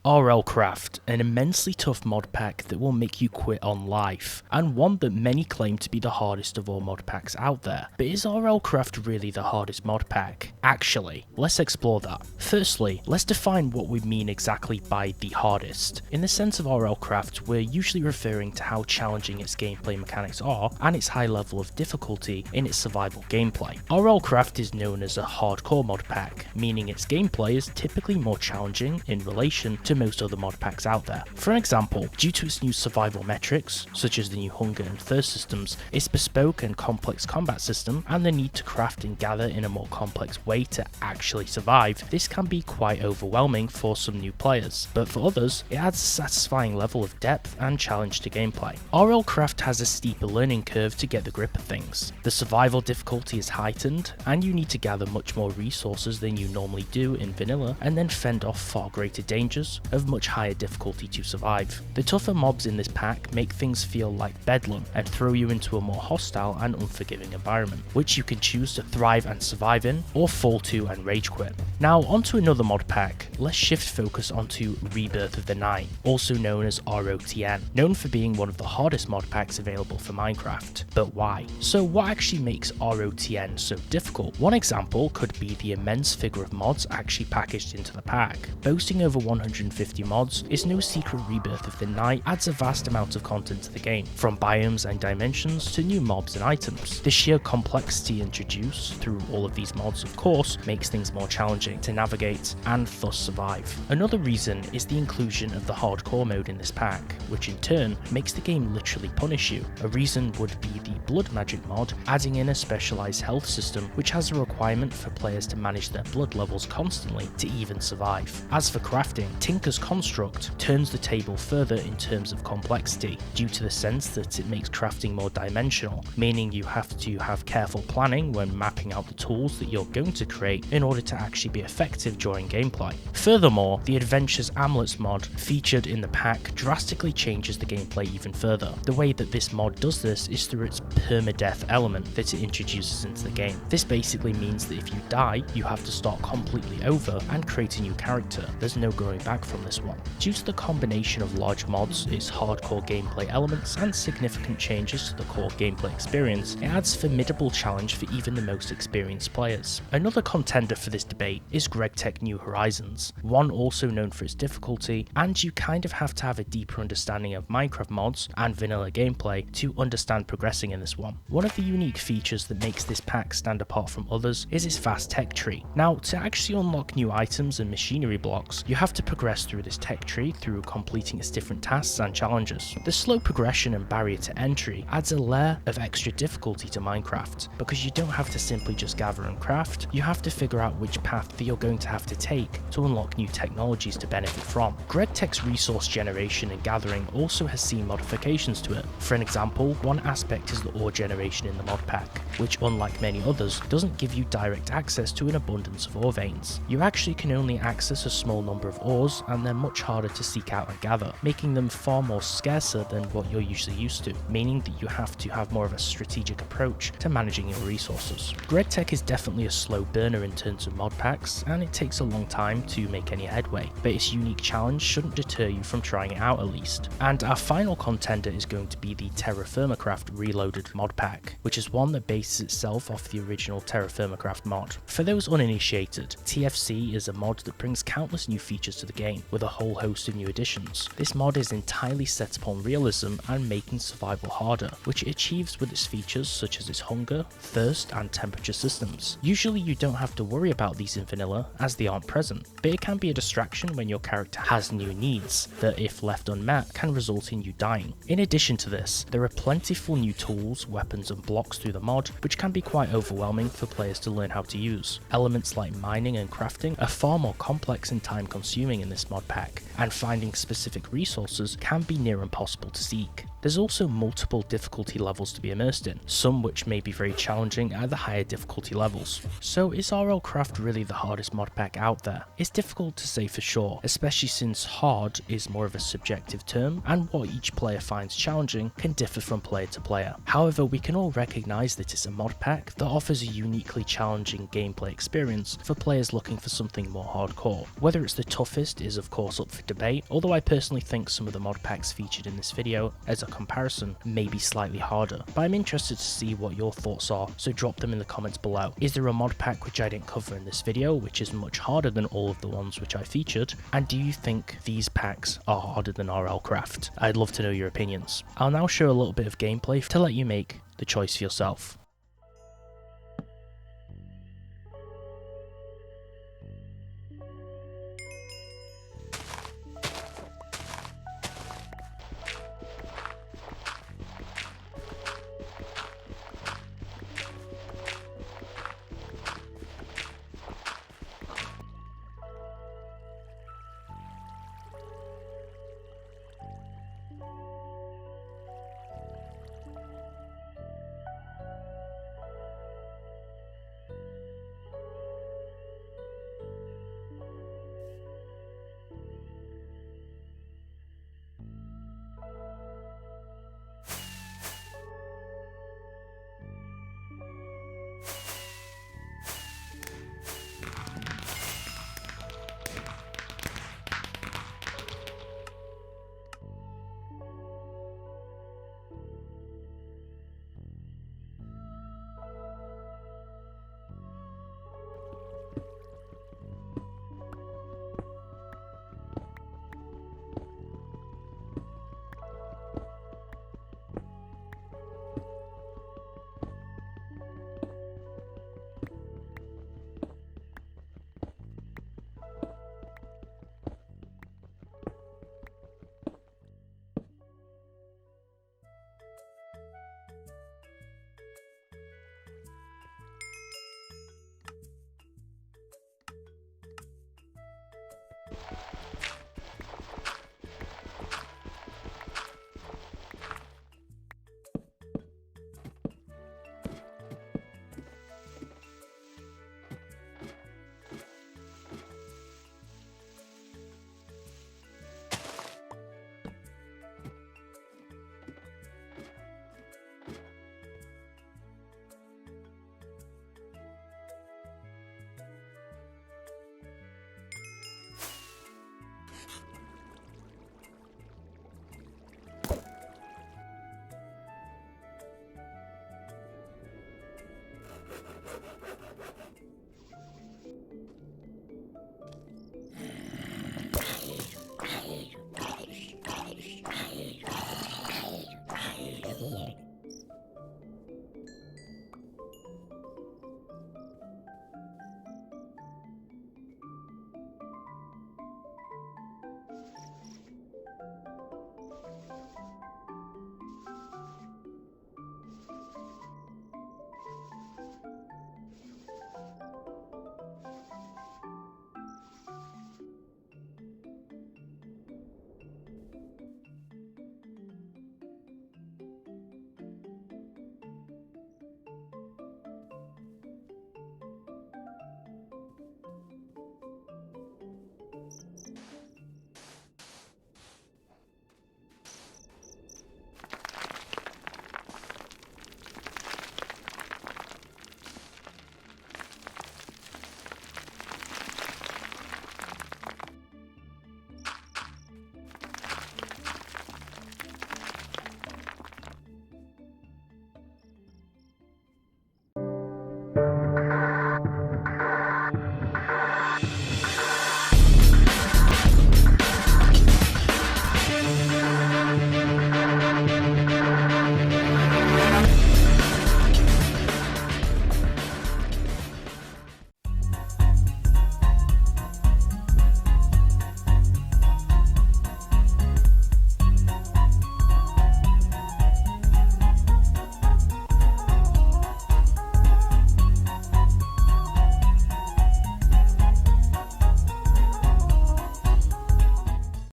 RLCraft, an immensely tough mod pack that will make you quit on life, and one that many claim to be the hardest of all mod packs out there. But is RLCraft really the hardest mod pack? Actually, let's explore that. Firstly, let's define what we mean exactly by the hardest. In the sense of RLCraft, we're usually referring to how challenging its gameplay mechanics are and its high level of difficulty in its survival gameplay. RLCraft is known as a hardcore mod pack, meaning its gameplay is typically more challenging in relation to most other mod packs out there. For example, due to its new survival metrics, such as the new hunger and thirst systems, its bespoke and complex combat system, and the need to craft and gather in a more complex way to actually survive, this can be quite overwhelming for some new players, but for others, it adds a satisfying level of depth and challenge to gameplay. RLCraft has a steeper learning curve to get the grip of things. The survival difficulty is heightened, and you need to gather much more resources than you normally do in vanilla, and then fend off far greater dangers of much higher difficulty to survive. The tougher mobs in this pack make things feel like bedlam and throw you into a more hostile and unforgiving environment, which you can choose to thrive and survive in, or fall to and rage quit. Now onto another mod pack. Let's shift focus onto Rebirth of the Night, also known as ROTN, known for being one of the hardest mod packs available for Minecraft. But why? So what actually makes ROTN so difficult? One example could be the immense figure of mods actually packaged into the pack. Boasting over 150 mods, it's no secret Rebirth of the Night adds a vast amount of content to the game, from biomes and dimensions to new mobs and items. The sheer complexity introduced through all of these mods, of course, makes things more challenging to navigate and thus survive. Another reason is the inclusion of the hardcore mode in this pack, which in turn makes the game literally punish you. A reason would be the blood magic mod, adding in a specialized health system which has a requirement for players to manage their blood levels constantly to even survive. As for crafting, Tinker's Construct turns the table further in terms of complexity, due to the sense that it makes crafting more dimensional, meaning you have to have careful planning when mapping out the tools that you're going to create in order to actually be effective during gameplay. Furthermore, the Adventures Amulets mod featured in the pack drastically changes the gameplay even further. The way that this mod does this is through its permadeath element that it introduces into the game. This basically means that if you die, you have to start completely over and create a new character. There's no going back from this one. Due to the combination of large mods, its hardcore gameplay elements, and significant changes to the core gameplay experience, it adds formidable challenge for even the most experienced players. Another contender for this debate is GregTech New Horizons, one also known for its difficulty, and you kind of have to have a deeper understanding of Minecraft mods and vanilla gameplay to understand progressing in this one. One of the unique features that makes this pack stand apart from others is its fast tech tree. Now, to actually unlock new items and machinery blocks, you have to progress through this tech tree through completing its different tasks and challenges. The slow progression and barrier to entry adds a layer of extra difficulty to Minecraft, because you don't have to simply just gather and craft, you have to figure out which path that you're going to have to take to unlock new technologies to benefit from. GregTech's resource generation and gathering also has seen modifications to it. For an example, one aspect is the ore generation in the mod pack, which unlike many others, doesn't give you direct access to an abundance of ore veins. You actually can only access a small number of ores, and they're much harder to seek out and gather, making them far more scarcer than what you're usually used to, meaning that you have to have more of a strategic approach to managing your resources. GregTech is definitely a slow burner in terms of mod packs, and it takes a long time to make any headway, but its unique challenge shouldn't deter you from trying it out at least. And our final contender is going to be the TerraFirmaCraft Reloaded mod pack, which is one that bases itself off the original TerraFirmaCraft mod. For those uninitiated, TFC is a mod that brings countless new features to the game, with a whole host of new additions. This mod is entirely set upon realism and making survival harder, which it achieves with its features such as its hunger, thirst, and temperature systems. Usually you don't have to worry about these in vanilla, as they aren't present, but it can be a distraction when your character has new needs that, if left unmet, can result in you dying. In addition to this, there are plentiful new tools, weapons, and blocks through the mod, which can be quite overwhelming for players to learn how to use. Elements like mining and crafting are far more complex and time consuming in this mod pack, and finding specific resources can be near impossible to seek. There's also multiple difficulty levels to be immersed in, some which may be very challenging at the higher difficulty levels. So is RLCraft really the hardest mod pack out there? It's difficult to say for sure, especially since hard is more of a subjective term, and what each player finds challenging can differ from player to player. However, we can all recognise that it's a mod pack that offers a uniquely challenging gameplay experience for players looking for something more hardcore. Whether it's the toughest is of course up for debate, although I personally think some of the mod packs featured in this video, as a comparison, may be slightly harder. But I'm interested to see what your thoughts are, so drop them in the comments below. Is there a mod pack which I didn't cover in this video which is much harder than all of the ones which I featured? And do you think these packs are harder than RLCraft? I'd love to know your opinions. I'll now show a little bit of gameplay to let you make the choice for yourself.